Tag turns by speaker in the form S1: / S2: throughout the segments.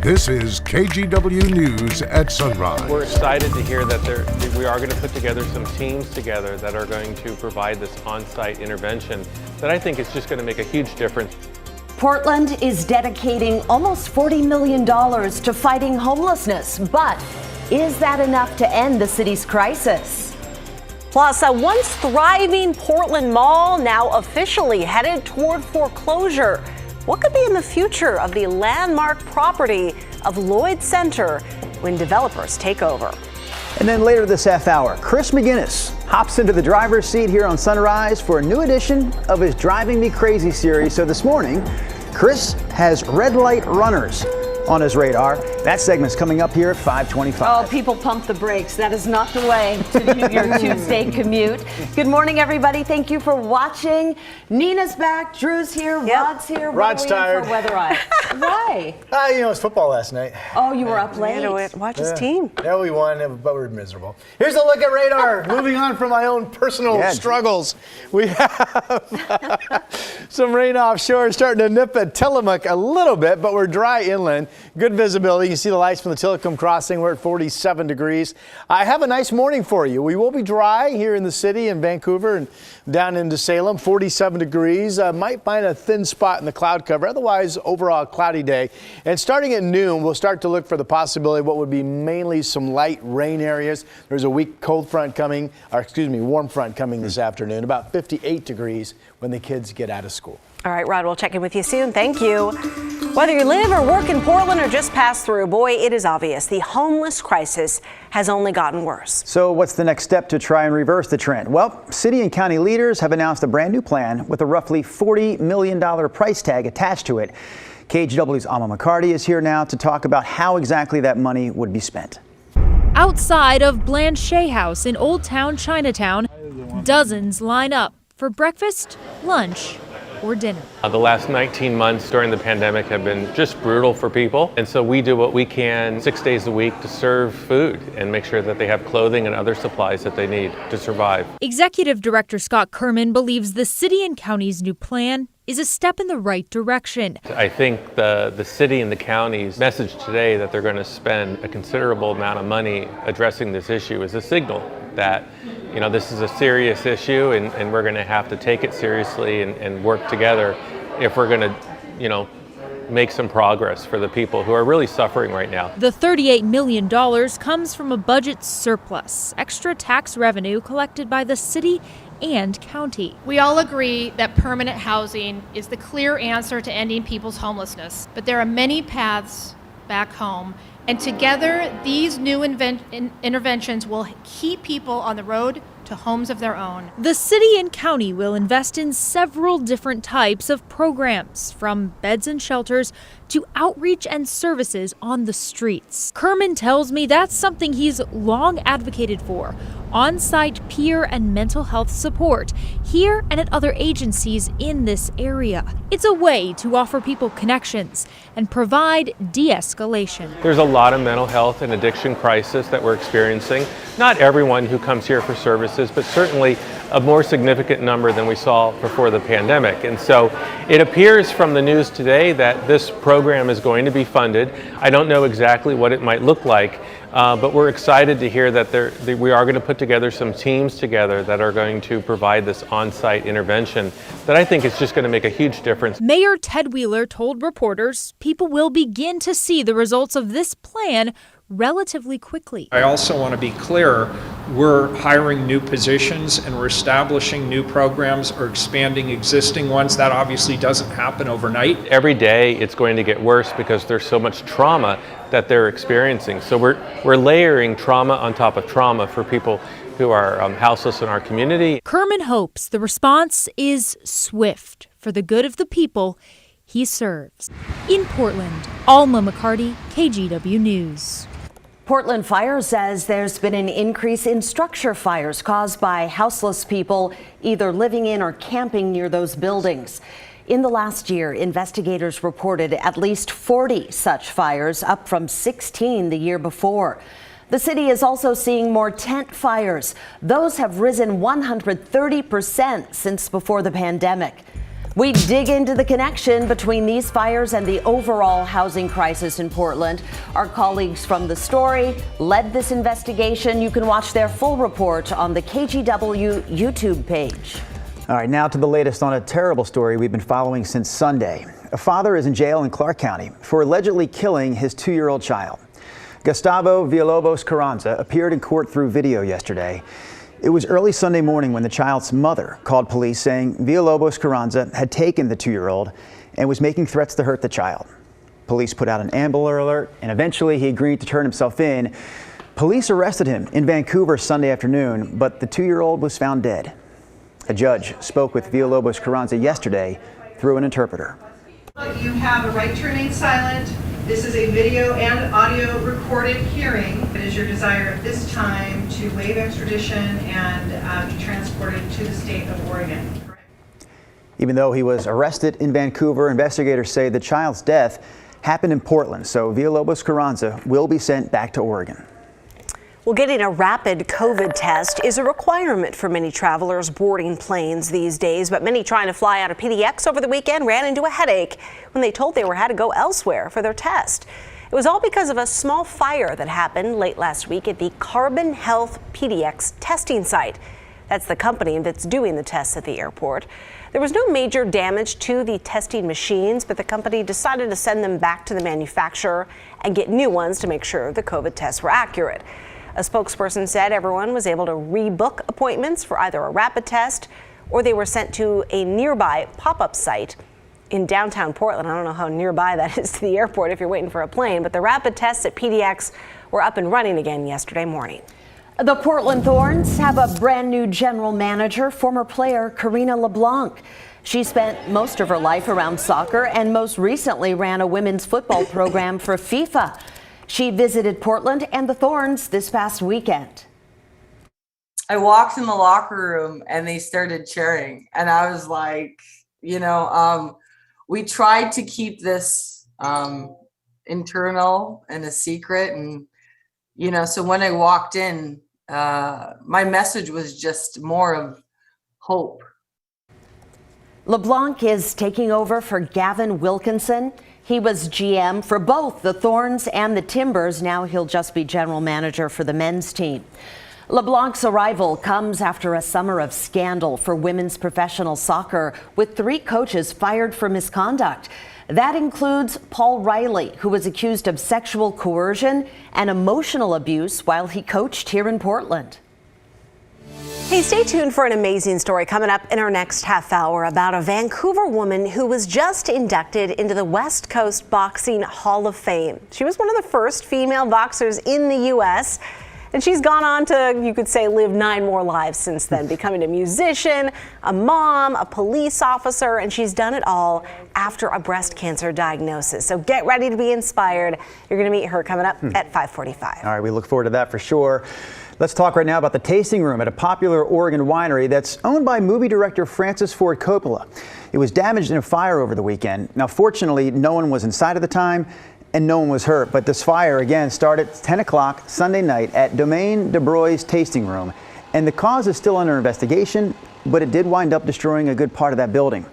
S1: This is KGW News at Sunrise.
S2: We're excited to hear that we are going to put together some teams together that are going to provide this on-site intervention that I think is just going to make a huge difference.
S3: Portland is dedicating almost $40 million to fighting homelessness, but is that enough to end the city's crisis?
S4: Plus, a once thriving Portland mall now officially headed toward foreclosure. What could be in the future of the landmark property of Lloyd Center when developers take over?
S5: And then later this half hour, Chris McGinnis hops into the driver's seat here on Sunrise for a new edition of his Driving Me Crazy series. So this morning, Chris has red light runners on his radar. That segment's coming up here at 5:25.
S3: Oh, people pump the brakes. That is not the way to do your Tuesday commute. Good morning, everybody. Thank you for watching. Nina's back. Drew's here. Rod's here.
S6: Rod's tired.
S3: Why?
S6: It was football last night.
S3: Oh, you were up late.
S4: Watch his team.
S6: Yeah, we won, but we were miserable. Here's a look at radar. Moving on from my own personal struggles. We have some rain offshore starting to nip at Tillamook a little bit, but we're dry inland. Good visibility. You can see the lights from the Tillicum crossing. We're at 47 degrees. I have a nice morning for you. We will be dry here in the city in Vancouver and down into Salem. 47 degrees. Might find a thin spot in the cloud cover. Otherwise, overall cloudy day. And starting at noon, we'll start to look for the possibility of what would be mainly some light rain areas. There's a weak warm front coming this afternoon. About 58 degrees when the kids get out of school.
S4: All right, Rod, we'll check in with you soon. Thank you. Whether you live or work in Portland or just pass through, boy, it is obvious the homeless crisis has only gotten worse.
S5: So what's the next step to try and reverse the trend? Well, city and county leaders have announced a brand new plan with a roughly $40 million price tag attached to it. KGW's Alma McCarty is here now to talk about how exactly that money would be spent.
S7: Outside of Blanchet House in Old Town Chinatown, dozens line up for breakfast, lunch, or dinner.
S2: The last 19 months during the pandemic have been just brutal for people. And so we do what we can 6 days a week to serve food and make sure that they have clothing and other supplies that they need to survive.
S7: Executive Director Scott Kerman believes the city and county's new plan is a step in the right direction.
S2: I think the city and the county's message today that they're going to spend a considerable amount of money addressing this issue is a signal that this is a serious issue and we're going to have to take it seriously and work together if we're going to, make some progress for the people who are really suffering right now.
S7: The $38 million comes from a budget surplus, extra tax revenue collected by the city and county.
S8: We all agree that permanent housing is the clear answer to ending people's homelessness, but there are many paths back home. And together, these new interventions will keep people on the road to homes of their own.
S7: The city and county will invest in several different types of programs, from beds and shelters to outreach and services on the streets. Kerman tells me that's something he's long advocated for: on-site peer and mental health support here and at other agencies in this area. It's a way to offer people connections and provide de-escalation.
S2: There's a lot of mental health and addiction crisis that we're experiencing. Not everyone who comes here for services, but certainly a more significant number than we saw before the pandemic. And so it appears from the news today that this program is going to be funded. I don't know exactly what it might look like, but we're excited to hear that we are going to put together some teams together that are going to provide this on-site intervention that I think is just going to make a huge difference.
S7: Mayor Ted Wheeler told reporters people will begin to see the results of this plan relatively quickly.
S9: I also want to be clear, we're hiring new positions and we're establishing new programs or expanding existing ones. That obviously doesn't happen overnight.
S2: Every day it's going to get worse because there's so much trauma that they're experiencing. So we're layering trauma on top of trauma for people who are houseless in our community.
S7: Kerman hopes the response is swift for the good of the people he serves. In Portland, Alma McCarty, KGW News.
S3: Portland Fire says there's been an increase in structure fires caused by houseless people either living in or camping near those buildings. In the last year, investigators reported at least 40 such fires, up from 16 the year before. The city is also seeing more tent fires. Those have risen 130% since before the pandemic. We dig into the connection between these fires and the overall housing crisis in Portland. Our colleagues from The Story led this investigation. You can watch their full report on the KGW YouTube page.
S5: All right, now to the latest on a terrible story we've been following since Sunday. A father is in jail in Clark County for allegedly killing his 2-year-old child. Gustavo Villalobos Carranza appeared in court through video yesterday. It was early Sunday morning when the child's mother called police saying Villalobos Carranza had taken the 2-year-old and was making threats to hurt the child. Police put out an Amber Alert and eventually he agreed to turn himself in. Police arrested him in Vancouver Sunday afternoon, but the 2-year-old was found dead. A judge spoke with Villalobos Carranza yesterday through an interpreter.
S10: You have a right to remain silent. This is a video and audio recorded hearing. It is your desire at this time to waive extradition and be transported to the state of Oregon.
S5: Even though he was arrested in Vancouver, investigators say the child's death happened in Portland, so Villalobos Carranza will be sent back to Oregon.
S4: Well, getting a rapid COVID test is a requirement for many travelers boarding planes these days, but many trying to fly out of PDX over the weekend ran into a headache when they told they had to go elsewhere for their test. It was all because of a small fire that happened late last week at the Carbon Health PDX testing site. That's the company that's doing the tests at the airport. There was no major damage to the testing machines, but the company decided to send them back to the manufacturer and get new ones to make sure the COVID tests were accurate. A spokesperson said everyone was able to rebook appointments for either a rapid test or they were sent to a nearby pop-up site in downtown Portland. I don't know how nearby that is to the airport if you're waiting for a plane, but the rapid tests at PDX were up and running again yesterday morning.
S3: The Portland Thorns have a brand new general manager, former player Karina LeBlanc. She spent most of her life around soccer and most recently ran a women's football program for FIFA. She visited Portland and the Thorns this past weekend.
S11: I walked in the locker room and they started cheering. And I was like, we tried to keep this internal and a secret. And, so when I walked in, my message was just more of hope.
S3: LeBlanc is taking over for Gavin Wilkinson. He was GM for both the Thorns and the Timbers. Now he'll just be general manager for the men's team. LeBlanc's arrival comes after a summer of scandal for women's professional soccer, with 3 coaches fired for misconduct. That includes Paul Riley, who was accused of sexual coercion and emotional abuse while he coached here in Portland.
S4: Hey, stay tuned for an amazing story coming up in our next half hour about a Vancouver woman who was just inducted into the West Coast Boxing Hall of Fame. She was one of the first female boxers in the U.S., and she's gone on to, you could say, live 9 more lives since then, becoming a musician, a mom, a police officer, and she's done it all after a breast cancer diagnosis. So get ready to be inspired. You're going to meet her coming up at 5:45.
S5: All right, we look forward to that for sure. Let's talk right now about the tasting room at a popular Oregon winery that's owned by movie director Francis Ford Coppola. It was damaged in a fire over the weekend. Now, fortunately, no one was inside at the time and no one was hurt. But this fire, again, started at 10 o'clock Sunday night at Domaine de Bruys tasting room. And the cause is still under investigation, but it did wind up destroying a good part of that building.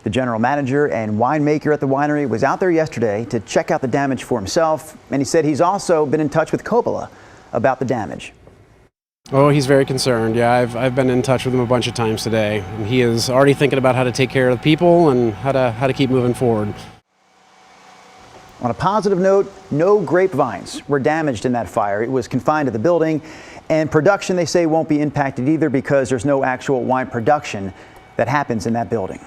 S5: The general manager and winemaker at the winery was out there yesterday to check out the damage for himself. And he said he's also been in touch with Coppola about the damage.
S12: Oh, he's very concerned. Yeah, I've been in touch with him a bunch of times today. And he is already thinking about how to take care of the people and how to keep moving forward.
S5: On a positive note, no grapevines were damaged in that fire. It was confined to the building, and production, they say, won't be impacted either because there's no actual wine production that happens in that building.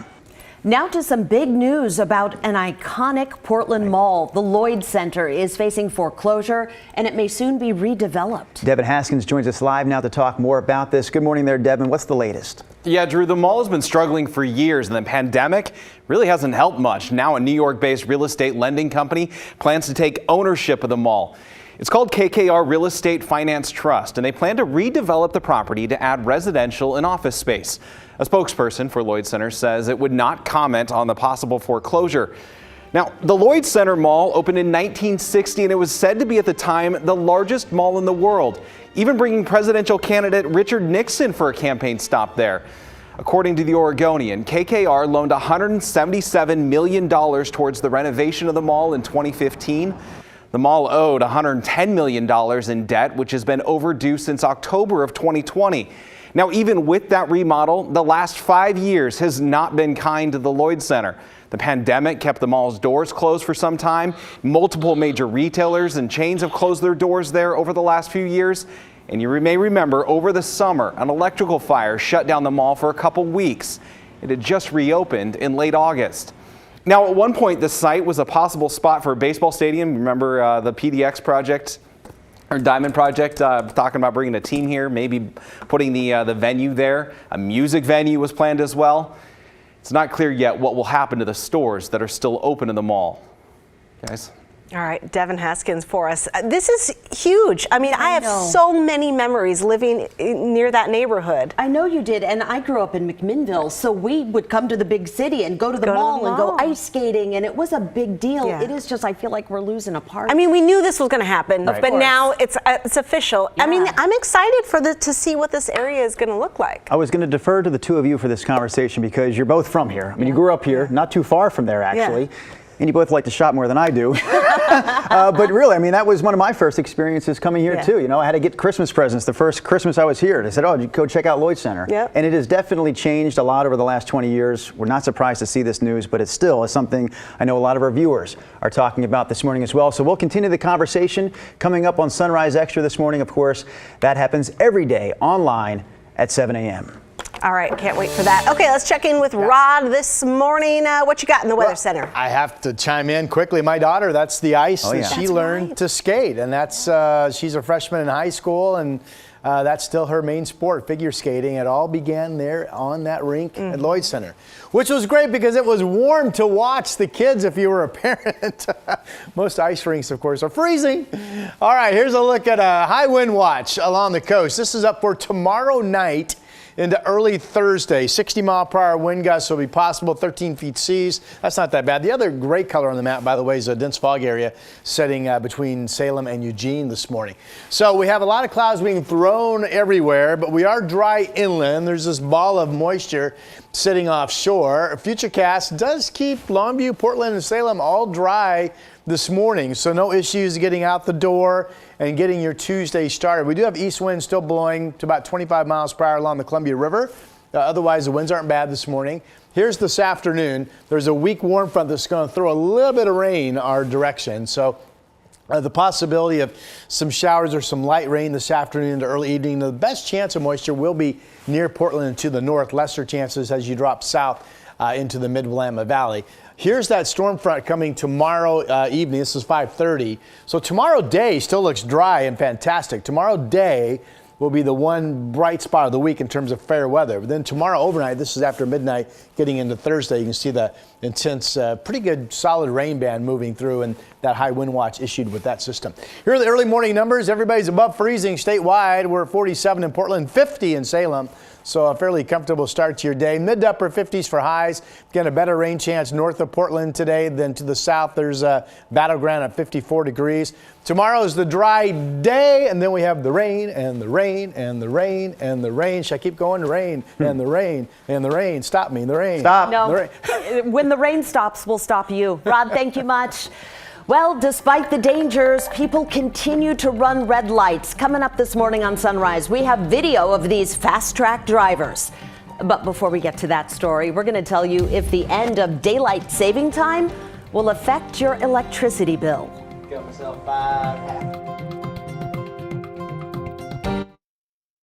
S3: Now to some big news about an iconic Portland mall. The Lloyd Center is facing foreclosure, and it may soon be redeveloped.
S5: Devin Haskins joins us live now to talk more about this. Good morning there, Devin. What's the latest?
S13: Yeah, Drew, the mall has been struggling for years, and the pandemic really hasn't helped much. Now a New York-based real estate lending company plans to take ownership of the mall. It's called KKR Real Estate Finance Trust, and they plan to redevelop the property to add residential and office space. A spokesperson for Lloyd Center says it would not comment on the possible foreclosure. Now, the Lloyd Center Mall opened in 1960, and it was said to be at the time the largest mall in the world, even bringing presidential candidate Richard Nixon for a campaign stop there. According to the Oregonian, KKR loaned $177 million towards the renovation of the mall in 2015. The mall owed $110 million in debt, which has been overdue since October of 2020. Now, even with that remodel, the last 5 years has not been kind to the Lloyd Center. The pandemic kept the mall's doors closed for some time. Multiple major retailers and chains have closed their doors there over the last few years. And you may remember over the summer, an electrical fire shut down the mall for a couple weeks. It had just reopened in late August. Now, at one point, the site was a possible spot for a baseball stadium. Remember the PDX project, or Diamond Project, talking about bringing a team here, maybe putting the venue there. A music venue was planned as well. It's not clear yet what will happen to the stores that are still open in the mall. Guys?
S4: All right, Devin Haskins for us. This is huge. I mean, I have so many memories living near that neighborhood.
S3: I know you did, and I grew up in McMinnville, so we would come to the big city and go to the mall and go ice skating, and it was a big deal. Yeah. It is just, I feel like we're losing a part.
S4: I mean, we knew this was going to happen, but now it's official. Yeah. I mean, I'm excited to see what this area is going to look like.
S5: I was going to defer to the two of you for this conversation because you're both from here. I mean, you grew up here, not too far from there, actually. Yeah. And you both like to shop more than I do. But really, I mean, that was one of my first experiences coming here, too. You know, I had to get Christmas presents the first Christmas I was here. They said, oh, you go check out Lloyd Center. And it has definitely changed a lot over the last 20 years. We're not surprised to see this news, but it still is something I know a lot of our viewers are talking about this morning as well. So we'll continue the conversation coming up on Sunrise Extra this morning. Of course, that happens every day online at 7 a.m.
S4: All right, can't wait for that. Okay, let's check in with Rod this morning. What you got in the Weather Center?
S6: I have to chime in quickly. My daughter, that's the ice that she learned to skate, and that's she's a freshman in high school, and that's still her main sport, figure skating. It all began there on that rink at Lloyd Center, which was great because it was warm to watch the kids if you were a parent. Most ice rinks, of course, are freezing. All right, here's a look at a high wind watch along the coast. This is up for tomorrow night into early Thursday. 60-mile-per-hour wind gusts will be possible, 13 feet seas. That's not that bad. The other gray color on the map, by the way, is a dense fog area setting between Salem and Eugene this morning. So we have a lot of clouds being thrown everywhere, but we are dry inland. There's this ball of moisture sitting offshore. Futurecast does keep Longview, Portland, and Salem all dry this morning, so no issues getting out the door and getting your Tuesday started. We do have east winds still blowing to about 25 miles per hour along the Columbia River. Otherwise, the winds aren't bad this morning. Here's this afternoon. There's a weak warm front that's going to throw a little bit of rain our direction. So the possibility of some showers or some light rain this afternoon into early evening. The best chance of moisture will be near Portland and to the north. Lesser chances as you drop south into the mid-Willamette Valley. Here's that storm front coming tomorrow evening. This is 5:30. So tomorrow day still looks dry and fantastic. Tomorrow day will be the one bright spot of the week in terms of fair weather. But then tomorrow overnight, this is after midnight, getting into Thursday, you can see the intense, pretty good solid rain band moving through and that high wind watch issued with that system. Here are the early morning numbers. Everybody's above freezing statewide. We're at 47 in Portland, 50 in Salem. So a fairly comfortable start to your day. Mid to upper 50s for highs. Again, a better rain chance north of Portland today than to the south. There's a battleground at 54 degrees. Tomorrow is the dry day, and then we have the rain and the rain and the rain and the rain. Should I keep going? The rain and the rain and the rain. Stop me, the rain.
S5: Stop.
S3: No,
S6: the rain.
S3: When the rain stops, we'll stop you. Rod, thank you much. Well, despite the dangers, people continue to run red lights. Coming up this morning on Sunrise, we have video of these fast-track drivers. But before we get to that story, we're going to tell you if the end of daylight saving time will affect your electricity bill.
S5: Got myself 5.